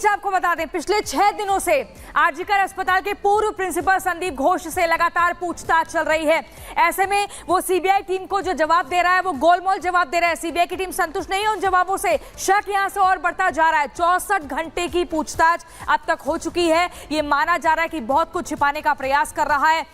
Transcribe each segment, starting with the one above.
बीच आपको बता दें, पिछले 6 दिनों से आरजीकर अस्पताल के पूर्व प्रिंसिपल संदीप घोष से लगातार पूछताछ चल रही है। ऐसे में वो सीबीआई टीम को जो जवाब दे रहा है वो गोलमोल जवाब दे रहा है। सीबीआई की टीम संतुष्ट नहीं है उन जवाबों से। शक यहां से और बढ़ता जा रहा है। 64 घंटे की पूछताछ अब तक हो चुकी है। ये माना जा रहा है कि बहुत कुछ छिपाने का प्रयास कर रहा है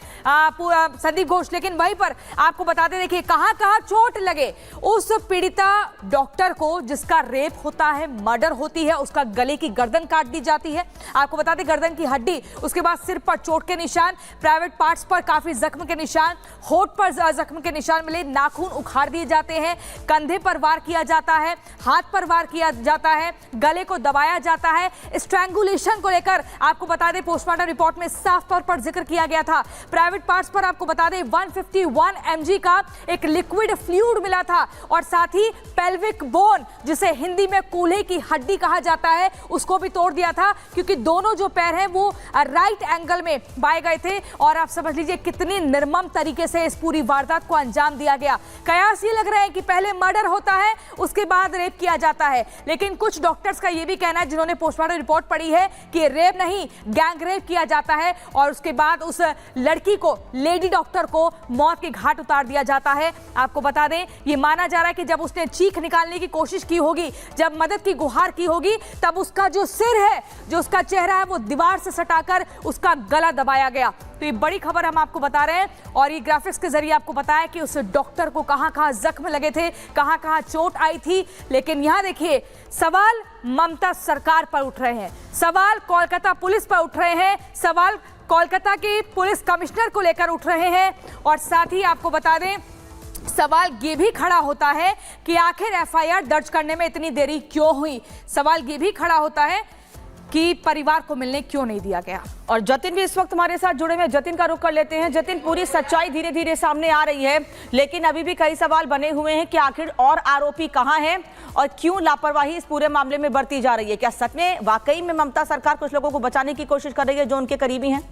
संदीप घोष। लेकिन वहीं पर आपको बताते, देखिए कहां कहां चोट लगे उस पीड़िता डॉक्टर को जिसका रेप होता है, मर्डर होती है, उसका गले की गर्दन काट दी जाती है। आपको बता दें गर्दन की हड्डी, उसके बाद सिर पर चोट के निशान, प्राइवेट पार्ट्स पर काफी जख्म के निशान, होठ पर जख्म के निशान मिले, नाखून उखाड़ दिए जाते हैं, कंधे पर वार किया जाता है, हाथ पर वार किया जाता है, गले को दबाया जाता है। स्ट्रैंगुलेशन को लेकर आपको बता दें पोस्टमार्टम रिपोर्ट में साफ तौर पर जिक्र किया गया था। प्राइवेट पार्ट्स पर आपको बता दें 151 mg का एक लिक्विड फ्लूइड मिला था और साथ ही पेल्विक बोन, जिसे हिंदी में कूल्हे की हड्डी कहा जाता है, उसको भी तोड़ दिया था क्योंकि दोनों जो पैर हैं वो राइट एंगल में पाए गए थे। और आप समझ लीजिए कितनी निर्मम तरीके से इस पूरी वारदात को अंजाम दिया गया। कयास ये लग रहा है कि पहले मर्डर होता है उसके बाद रेप किया जाता है, लेकिन कुछ डॉक्टर्स का ये भी कहना है जिन्होंने पोस्टमार्टम रिपोर्ट पढ़ी है कि रेप नहीं, गैंग रेप किया जाता है और उसके बाद उस लड़की को, लेडी डॉक्टर को मौत के घाट उतार दिया जाता है। आपको बता दें ये माना जा रहा है कि जब उसने चीख निकालने की कोशिश की होगी, जब मदद की गुहार की होगी, तब उसका जो सिर है, जो उसका चेहरा है, वो दीवार से सटाकर उसका गला दबाया गया। तो ये बड़ी खबर हम आपको बता रहे हैं और ये ग्राफिक्स के जरिए आपको बताया कि उस डॉक्टर को कहां कहां जख्म लगे थे, कहां कहां चोट आई थी। लेकिन यहां देखिए सवाल ममता सरकार पर उठ रहे हैं, सवाल कोलकाता पुलिस पर उठ रहे हैं, सवाल कोलकाता के पुलिस कमिश्नर को लेकर उठ रहे हैं और साथ ही आपको बता दें सवाल ये भी खड़ा होता है कि आखिर एफआईआर दर्ज करने में इतनी देरी क्यों हुई। सवाल ये भी खड़ा होता है कि परिवार को मिलने क्यों नहीं दिया गया। और जतिन भी इस वक्त हमारे साथ जुड़े हुए, जतिन का रुख कर लेते हैं। जतिन, पूरी सच्चाई धीरे धीरे सामने आ रही है, लेकिन अभी भी कई सवाल बने हुए हैं कि आखिर और आरोपी कहां हैं और क्यों लापरवाही इस पूरे मामले में बरती जा रही है। क्या सच में वाकई में ममता सरकार कुछ लोगों को बचाने की कोशिश कर रही है जो उनके करीबी हैं?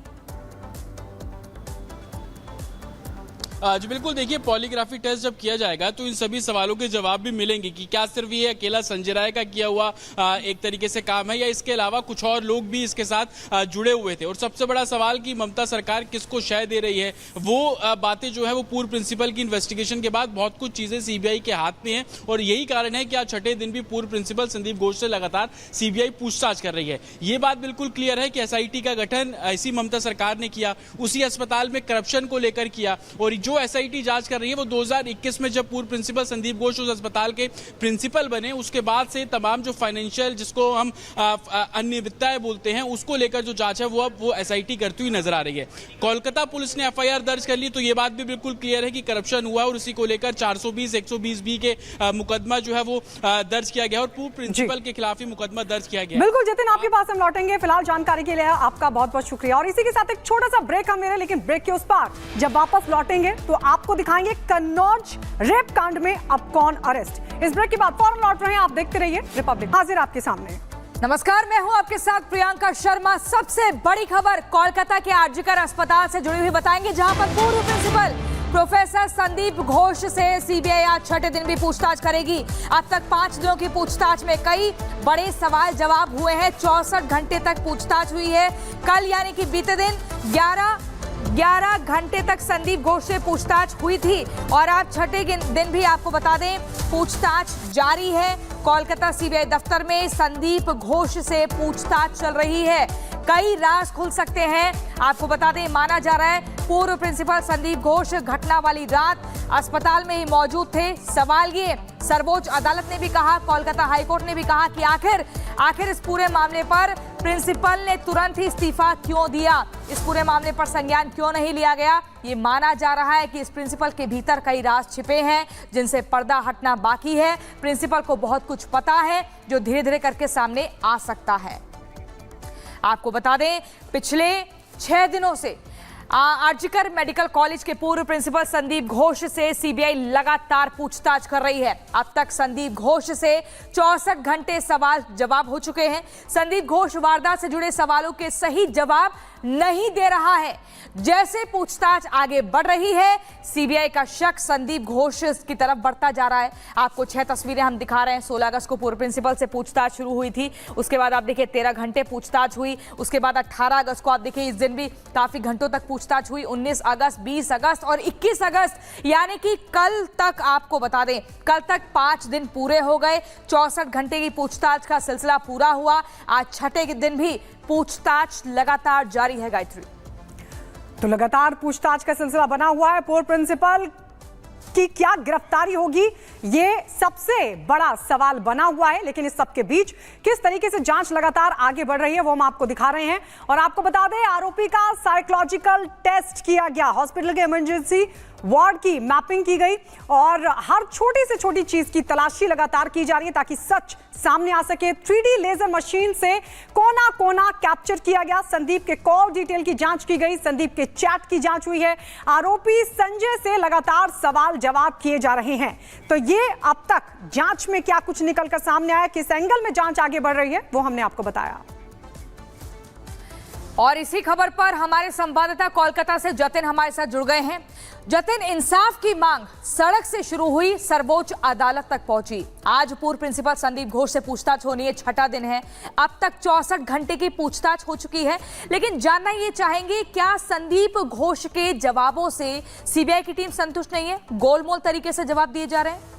जी बिल्कुल, देखिए पॉलीग्राफी टेस्ट जब किया जाएगा तो इन सभी सवालों के जवाब भी मिलेंगे कि क्या सिर्फ ये अकेला संजय राय का किया हुआ एक तरीके से काम है या इसके अलावा कुछ और लोग भी इसके साथ जुड़े हुए थे। और सबसे बड़ा सवाल कि ममता सरकार किसको शय दे रही है, वो बातें जो है वो पूर्व प्रिंसिपल की इन्वेस्टिगेशन के बाद बहुत कुछ चीजें सीबीआई के हाथ में है और यही कारण है कि आज छठे दिन भी पूर्व प्रिंसिपल संदीप घोष से लगातार सीबीआई पूछताछ कर रही है। ये बात बिल्कुल क्लियर है कि एसआईटी का गठन ऐसी ममता सरकार ने किया, उसी अस्पताल में करप्शन को लेकर किया और जो एसआईटी जांच कर रही है वो 2021 में जब पूर्व प्रिंसिपल संदीप घोष उस अस्पताल के प्रिंसिपल बने उसके बाद से तमाम जो फाइनेंशियल, जिसको हम अनियमितताएं बोलते हैं, उसको लेकर जो जांच है वो अब वो एसआईटी करती हुई नजर आ रही है। कोलकाता पुलिस ने एफआईआर दर्ज कर ली तो ये बात भी बिल्कुल क्लियर है कि करप्शन हुआ और उसी को लेकर 420, 120B के मुकदमा जो है वो दर्ज किया गया और पूर्व प्रिंसिपल के खिलाफ ही मुकदमा दर्ज किया गया। बिल्कुल जतिन, आपके पास हम लौटेंगे। फिलहाल जानकारी के लिए आपका बहुत बहुत शुक्रिया और इसी के साथ एक छोटा सा ब्रेक हम ले रहे हैं, लेकिन ब्रेक के उस पार जब वापस लौटेंगे तो आपको दिखाएंगे कन्नौज रेप कांड में अब कौन अरेस्ट। इस ब्रेक के बाद फौरन लौट रहे हैं, आप देखते रहिए रिपब्लिक, हाजिर आपके सामने। नमस्कार, मैं हूं आपके साथ प्रियंका शर्मा। सबसे बड़ी खबर कोलकाता के आरजीकर अस्पताल से जुड़ी हुई बताएंगे, जहां पर पूर्व प्रिंसिपल प्रोफेसर संदीप घोष से सीबीआई आज छठे दिन भी पूछताछ करेगी। अब तक 5 दिनों की पूछताछ में कई बड़े सवाल जवाब हुए हैं। 64 घंटे तक पूछताछ हुई है। कल यानी कि बीते दिन 11 घंटे तक संदीप घोष से पूछताछ हुई थी और आज छठे दिन भी आपको बता दें पूछताछ जारी है। कोलकाता सीबीआई दफ्तर में संदीप घोष से पूछताछ चल रही है। कई राज खुल सकते हैं। आपको बता दें माना जा रहा है पूर्व प्रिंसिपल संदीप घोष घटना वाली रात अस्पताल में ही मौजूद थे। सवाल ये, सर्वोच्च अदालत ने भी कहा, कोलकाता हाईकोर्ट ने भी कहा कि आखिर इस पूरे मामले पर प्रिंसिपल ने तुरंत ही इस्तीफा क्यों दिया, इस पूरे मामले पर संज्ञान क्यों नहीं लिया गया। ये माना जा रहा है कि इस प्रिंसिपल के भीतर कई राज छिपे हैं जिनसे पर्दा हटना बाकी है। प्रिंसिपल को बहुत कुछ पता है जो धीरे धीरे करके सामने आ सकता है। आपको बता दें पिछले 6 दिनों से आरजीकर मेडिकल कॉलेज के पूर्व प्रिंसिपल संदीप घोष से सीबीआई लगातार पूछताछ कर रही है। अब तक संदीप घोष से 64 घंटे सवाल जवाब हो चुके हैं। संदीप घोष वारदात से जुड़े सवालों के सही जवाब नहीं दे रहा है। जैसे पूछताछ आगे बढ़ रही है, सीबीआई का शक संदीप घोष की तरफ बढ़ता जा रहा है। आपको 6 तस्वीरें हम दिखा रहे हैं। 16 अगस्त को पूर्व प्रिंसिपल से पूछताछ शुरू हुई थी, उसके बाद आप देखिए 13 घंटे पूछताछ हुई, उसके बाद 18 अगस्त को आप देखिए इस दिन भी काफी घंटों तक पूछताछ हुई, 19 अगस्त, 20 अगस्त और 21 अगस्त, यानी कि कल तक, आपको बता दें कल तक 5 दिन पूरे हो गए। 64 घंटे की पूछताछ का सिलसिला पूरा हुआ। आज छठे दिन भी पूछताछ लगातार जारी है। गायत्री, तो लगातार पूछताछ का सिलसिला बना हुआ है। पूर्व प्रिंसिपल की क्या गिरफ्तारी होगी, ये सबसे बड़ा सवाल बना हुआ है। लेकिन इस सबके बीच किस तरीके से जांच लगातार आगे बढ़ रही है वो हम आपको दिखा रहे हैं। और आपको बता दें, आरोपी का साइकोलॉजिकल टेस्ट किया गया, हॉस्पिटल के इमरजेंसी वार्ड की मैपिंग की गई और हर छोटी से छोटी चीज की तलाशी लगातार की जा रही है ताकि सच सामने आ सके। 3D लेजर मशीन से कोना कोना कैप्चर किया गया। संदीप के कॉल डिटेल की जांच की गई, संदीप के चैट की जांच हुई है। आरोपी संजय से लगातार सवाल जवाब किए जा रहे हैं। तो ये अब तक जांच में क्या कुछ निकलकर सामने आया, किस एंगल में जांच आगे बढ़ रही है, वो हमने आपको बताया। और इसी खबर पर हमारे संवाददाता कोलकाता से जतिन हमारे साथ जुड़ गए हैं। जतिन, इंसाफ की मांग सड़क से शुरू हुई, सर्वोच्च अदालत तक पहुंची। आज पूर्व प्रिंसिपल संदीप घोष से पूछताछ होनी है, छठा दिन है। अब तक 64 घंटे की पूछताछ हो चुकी है। लेकिन जानना ये चाहेंगे, क्या संदीप घोष के जवाबों से सीबीआई की टीम संतुष्ट नहीं है? गोलमोल तरीके से जवाब दिए जा रहे हैं।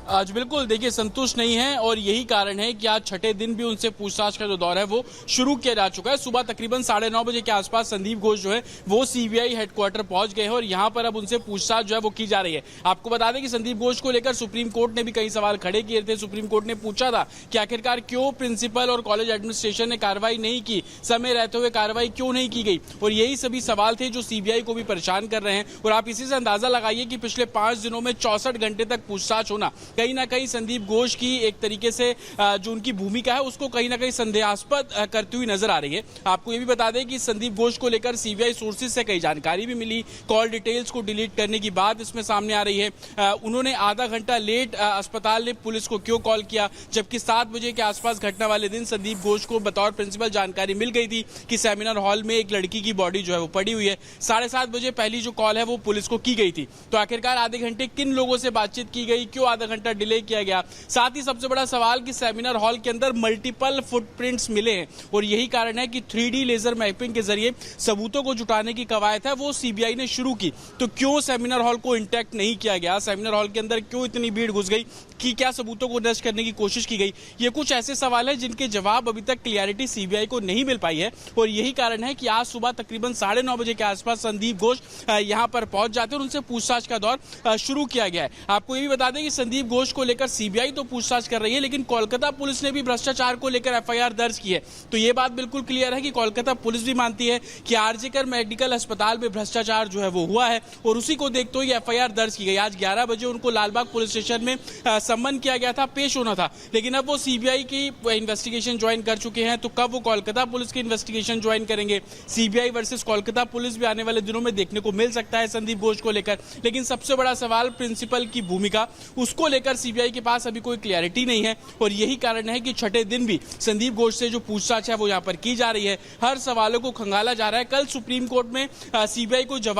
आज बिल्कुल देखिए संतुष्ट नहीं है और यही कारण है कि आज छठे दिन भी उनसे पूछताछ का जो दौर है वो शुरू किया जा चुका है। सुबह तकरीबन 9:30 बजे के आसपास संदीप घोष जो है वो सीबीआई हेडक्वार्टर पहुंच गए हैं और यहां पर अब उनसे पूछताछ जो है वो की जा रही है। आपको बता दें कि संदीप घोष को लेकर सुप्रीम कोर्ट ने भी कई सवाल खड़े किए थे। सुप्रीम कोर्ट ने पूछा था कि आखिरकार क्यों प्रिंसिपल और कॉलेज एडमिनिस्ट्रेशन ने कार्रवाई नहीं की, समय रहते हुए कार्रवाई क्यों नहीं की गई, और यही सभी सवाल थे जो सीबीआई को भी परेशान कर रहे हैं। और आप इसी से अंदाजा लगाइए कि पिछले 5 दिनों में 64 घंटे तक पूछताछ होना कहीं ना कहीं संदीप घोष की एक तरीके से जो उनकी भूमिका है उसको कहीं ना कहीं संदेहास्पद करती हुई नजर आ रही है। आपको ये भी बता दें कि संदीप घोष को लेकर सीबीआई सोर्सेज से कई जानकारी भी मिली। कॉल डिटेल्स को डिलीट करने की बात इसमें सामने आ रही है। उन्होंने आधा घंटा लेट अस्पताल ने पुलिस को क्यों कॉल किया, जबकि 7 बजे के आसपास घटना वाले दिन संदीप घोष को बतौर प्रिंसिपल जानकारी मिल गई थी कि सेमिनार हॉल में एक लड़की की बॉडी जो है वो पड़ी हुई है। 7:30 बजे पहली जो कॉल है वो पुलिस को की गई थी। तो आखिरकार आधे घंटे किन लोगों से बातचीत की गई, क्यों आधा घंटा डिले किया गया? साथ ही सबसे बड़ा सवाल कि सेमिनार हॉल के अंदर मल्टीपल फुटप्रिंट्स मिले हैं और यही कारण है कि 3D लेजर मैपिंग के जरिए सबूतों को जुटाने की कवायद है वो सीबीआई ने शुरू की। तो क्यों सेमिनार हॉल को इंटैक्ट नहीं किया गया, सेमिनार हॉल के अंदर क्यों इतनी भीड़ घुस गई, कि क्या सबूतों को नष्ट करने की कोशिश की गई? ये कुछ ऐसे सवाल है जिनके जवाब अभी तक क्लियरिटी सीबीआई को नहीं मिल पाई है और यही कारण है कि आज सुबह तकरीबन 9:30 बजे के आसपास संदीप घोष यहां पर पहुंच जाते हैं और उनसे पूछताछ का दौर शुरू किया गया है। आपको ये भी बता दें कि संदीप घोष को लेकर सीबीआई तो पूछताछ कर रही है, लेकिन कोलकाता पुलिस ने भी भ्रष्टाचार को लेकर एफआईआर दर्ज की है। तो ये बात बिल्कुल क्लियर है कि कोलकाता पुलिस भी मानती है कि आरजीकर मेडिकल अस्पताल में भ्रष्टाचार जो है वो हुआ है और उसी को देखते हुए एफआईआर दर्ज की गई। आज 11 बजे उनको लालबाग पुलिस स्टेशन में सम्मन किया गया था, पेश होना था, लेकिन अब वो सीबीआई की इन्वेस्टिगेशन ज्वाइन कर चुके हैं। तो कब वो कोलकाता पुलिस की इन्वेस्टिगेशन ज्वाइन करेंगे, सीबीआई वर्सेस कोलकाता पुलिस भी आने वाले दिनों में देखने को मिल सकता है संदीप घोष को लेकर। लेकिन सबसे बड़ा सवाल प्रिंसिपल की भूमिका, उसको लेकर सीबीआई के पास अभी कोई क्लैरिटी नहीं है और यही कारण है कि छठे दिन भी संदीप घोष से जो पूछताछ है वो यहां पर की जा रही है। हर सवालों को खंगाला जा रहा है। कल सुप्रीम कोर्ट में सीबीआई को जवाब